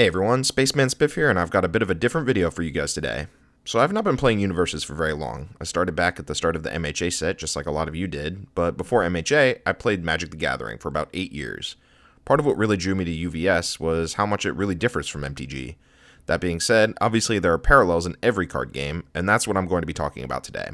Hey everyone, Spaceman Spiff here, and I've got a bit of a different video for you guys today. So I've not been playing Universes for very long. I started back at the start of the MHA set, just like a lot of you did, but before MHA, I played Magic the Gathering for about 8 years. Part of what really drew me to UVS was how much it really differs from MTG. That being said, obviously there are parallels in every card game, and that's what I'm going to be talking about today.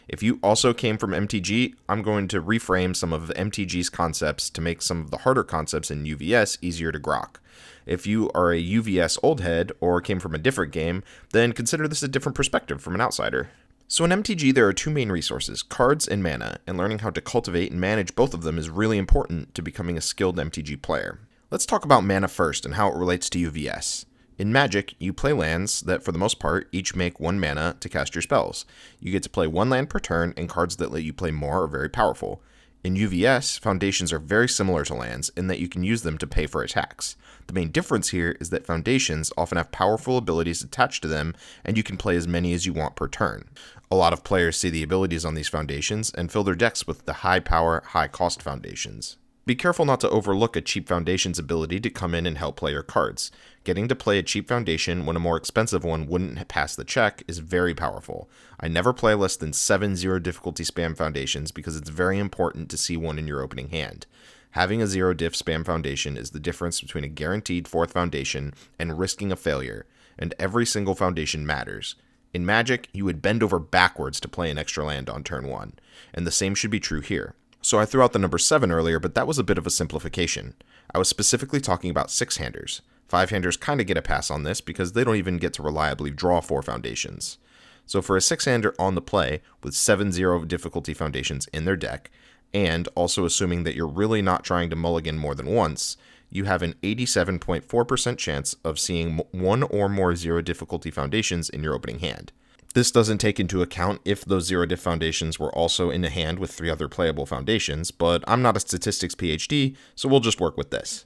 If you also came from MTG, I'm going to reframe some of MTG's concepts to make some of the harder concepts in UVS easier to grok. If you are a UVS old head or came from a different game, then consider this a different perspective from an outsider. So in MTG there are two main resources, cards and mana, and learning how to cultivate and manage both of them is really important to becoming a skilled MTG player. Let's talk about mana first and how it relates to UVS. In Magic, you play lands that, for the most part, each make 1 mana to cast your spells. You get to play 1 land per turn, and cards that let you play more are very powerful. In UVS, foundations are very similar to lands in that you can use them to pay for attacks. The main difference here is that foundations often have powerful abilities attached to them, and you can play as many as you want per turn. A lot of players see the abilities on these foundations and fill their decks with the high power, high cost foundations. Be careful not to overlook a cheap foundation's ability to come in and help play your cards. Getting to play a cheap foundation when a more expensive one wouldn't pass the check is very powerful. I never play less than 7 0 difficulty spam foundations because it's very important to see one in your opening hand. Having a 0 diff spam foundation is the difference between a guaranteed 4th foundation and risking a failure, and every single foundation matters. In Magic, you would bend over backwards to play an extra land on turn 1, and the same should be true here. So I threw out the number 7 earlier, but that was a bit of a simplification. I was specifically talking about 6-handers. 5-handers kind of get a pass on this because they don't even get to reliably draw 4 foundations. So for a 6-hander on the play with 7-0 difficulty foundations in their deck, and also assuming that you're really not trying to mulligan more than once, you have an 87.4% chance of seeing 1 or more 0 difficulty foundations in your opening hand. This doesn't take into account if those 0 diff foundations were also in a hand with 3 other playable foundations, but I'm not a statistics PhD, so we'll just work with this.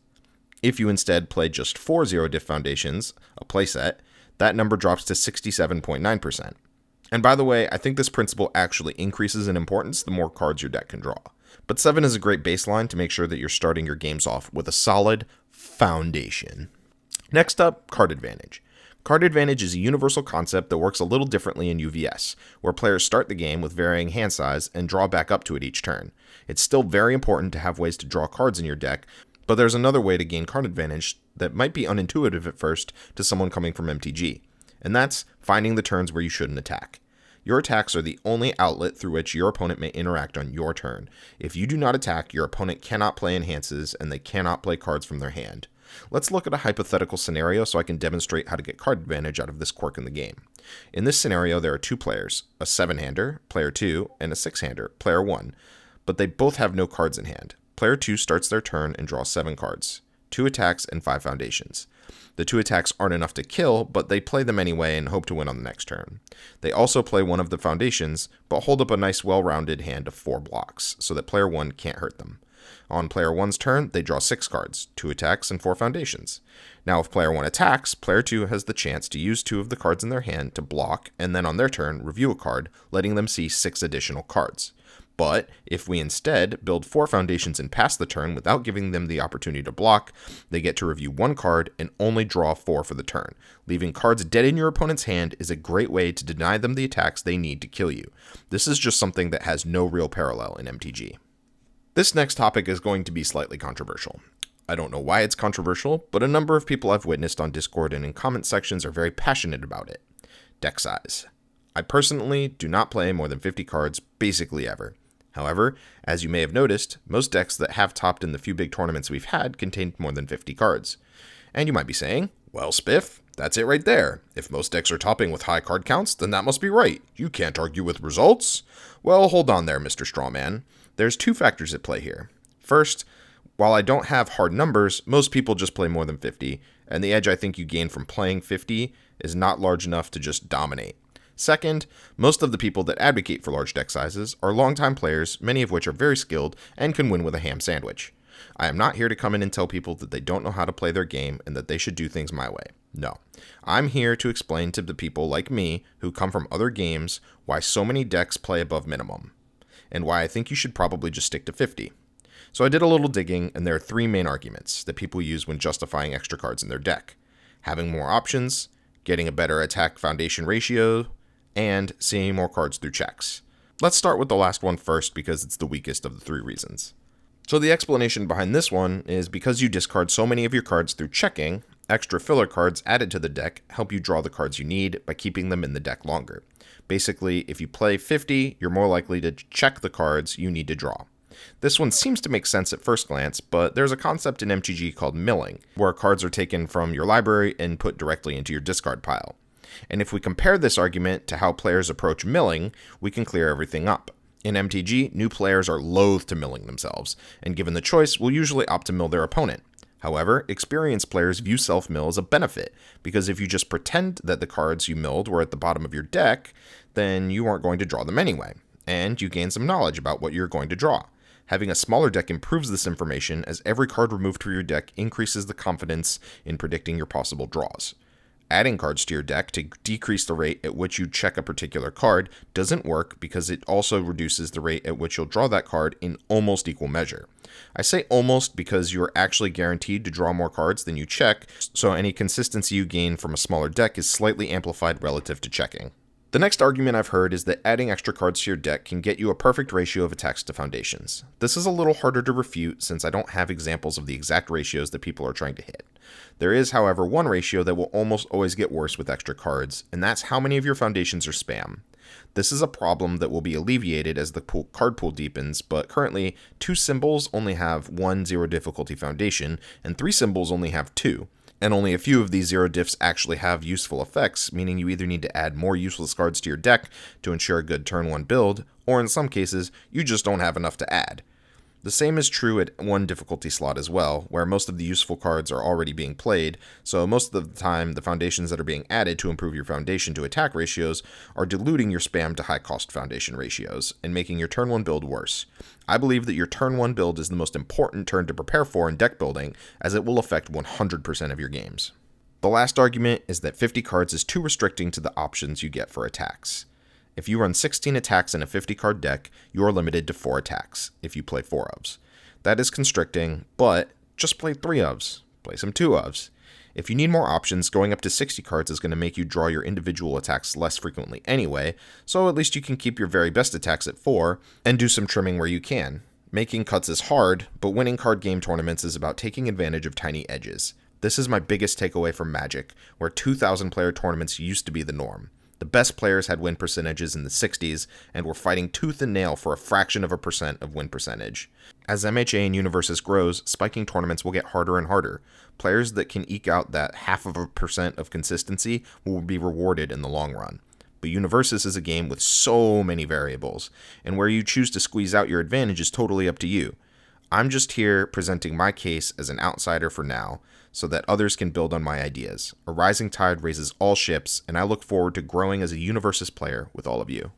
If you instead play just 4 0 diff foundations, a playset, that number drops to 67.9%. And by the way, I think this principle actually increases in importance the more cards your deck can draw. But 7 is a great baseline to make sure that you're starting your games off with a solid foundation. Next up, card advantage. Card advantage is a universal concept that works a little differently in UVS, where players start the game with varying hand size and draw back up to it each turn. It's still very important to have ways to draw cards in your deck, but there's another way to gain card advantage that might be unintuitive at first to someone coming from MTG, and that's finding the turns where you shouldn't attack. Your attacks are the only outlet through which your opponent may interact on your turn. If you do not attack, your opponent cannot play enhances, and they cannot play cards from their hand. Let's look at a hypothetical scenario so I can demonstrate how to get card advantage out of this quirk in the game. In this scenario, there are 2 players, a 7-hander, player 2, and a 6-hander, player 1, but they both have no cards in hand. Player 2 starts their turn and draws 7 cards, 2 attacks and 5 foundations. The 2 attacks aren't enough to kill, but they play them anyway and hope to win on the next turn. They also play one of the foundations, but hold up a nice well-rounded hand of 4 blocks, so that player 1 can't hurt them. On player 1's turn, they draw 6 cards, 2 attacks, and 4 foundations. Now if player 1 attacks, player 2 has the chance to use 2 of the cards in their hand to block, and then on their turn, review a card, letting them see 6 additional cards. But if we instead build 4 foundations and pass the turn without giving them the opportunity to block, they get to review 1 card and only draw 4 for the turn. Leaving cards dead in your opponent's hand is a great way to deny them the attacks they need to kill you. This is just something that has no real parallel in MTG. This next topic is going to be slightly controversial. I don't know why it's controversial, but a number of people I've witnessed on Discord and in comment sections are very passionate about it. Deck size. I personally do not play more than 50 cards basically ever. However, as you may have noticed, most decks that have topped in the few big tournaments we've had contained more than 50 cards. And you might be saying, well, Spiff, that's it right there. If most decks are topping with high card counts, then that must be right. You can't argue with results. Well, hold on there, Mr. Strawman. There's 2 factors at play here. First, while I don't have hard numbers, most people just play more than 50, and the edge I think you gain from playing 50 is not large enough to just dominate. Second, most of the people that advocate for large deck sizes are longtime players, many of which are very skilled and can win with a ham sandwich. I am not here to come in and tell people that they don't know how to play their game and that they should do things my way. No. I'm here to explain to the people like me who come from other games why so many decks play above minimum, and why I think you should probably just stick to 50. So I did a little digging, and there are 3 main arguments that people use when justifying extra cards in their deck. having more options, getting a better attack foundation ratio, and seeing more cards through checks. Let's start with the last one first because it's the weakest of the three reasons. So the explanation behind this one is because you discard so many of your cards through checking, extra filler cards added to the deck help you draw the cards you need by keeping them in the deck longer. Basically, if you play 50, you're more likely to check the cards you need to draw. This one seems to make sense at first glance, but there's a concept in MTG called milling, where cards are taken from your library and put directly into your discard pile. And if we compare this argument to how players approach milling, we can clear everything up. In MTG, new players are loath to milling themselves, and given the choice, will usually opt to mill their opponent. However, experienced players view self-mill as a benefit, because if you just pretend that the cards you milled were at the bottom of your deck, then you aren't going to draw them anyway, and you gain some knowledge about what you're going to draw. Having a smaller deck improves this information, as every card removed from your deck increases the confidence in predicting your possible draws. Adding cards to your deck to decrease the rate at which you check a particular card doesn't work because it also reduces the rate at which you'll draw that card in almost equal measure. I say almost because you're actually guaranteed to draw more cards than you check, so any consistency you gain from a smaller deck is slightly amplified relative to checking. The next argument I've heard is that adding extra cards to your deck can get you a perfect ratio of attacks to foundations. This is a little harder to refute since I don't have examples of the exact ratios that people are trying to hit. There is, however, one ratio that will almost always get worse with extra cards, and that's how many of your foundations are spam. This is a problem that will be alleviated as the card pool deepens, but currently 2 symbols only have 1 0 difficulty foundation, and 3 symbols only have 2. And only a few of these 0 diffs actually have useful effects, meaning you either need to add more useless cards to your deck to ensure a good turn 1 build, or in some cases, you just don't have enough to add. The same is true at 1 difficulty slot as well, where most of the useful cards are already being played, so most of the time the foundations that are being added to improve your foundation to attack ratios are diluting your spam to high cost foundation ratios, and making your turn 1 build worse. I believe that your turn 1 build is the most important turn to prepare for in deck building, as it will affect 100% of your games. The last argument is that 50 cards is too restricting to the options you get for attacks. If you run 16 attacks in a 50-card deck, you are limited to 4 attacks if you play 4 ofs. That is constricting, but just play 3 ofs. Play some 2 ofs. If you need more options, going up to 60 cards is going to make you draw your individual attacks less frequently anyway, so at least you can keep your very best attacks at 4, and do some trimming where you can. Making cuts is hard, but winning card game tournaments is about taking advantage of tiny edges. This is my biggest takeaway from Magic, where 2,000 player tournaments used to be the norm. The best players had win percentages in the 60s and were fighting tooth and nail for a fraction of a percent of win percentage. As MHA and Universes grows, spiking tournaments will get harder and harder. Players that can eke out that 0.5% of consistency will be rewarded in the long run. But Universes is a game with so many variables, and where you choose to squeeze out your advantage is totally up to you. I'm just here presenting my case as an outsider for now, so that others can build on my ideas. A rising tide raises all ships, and I look forward to growing as a Universes player with all of you.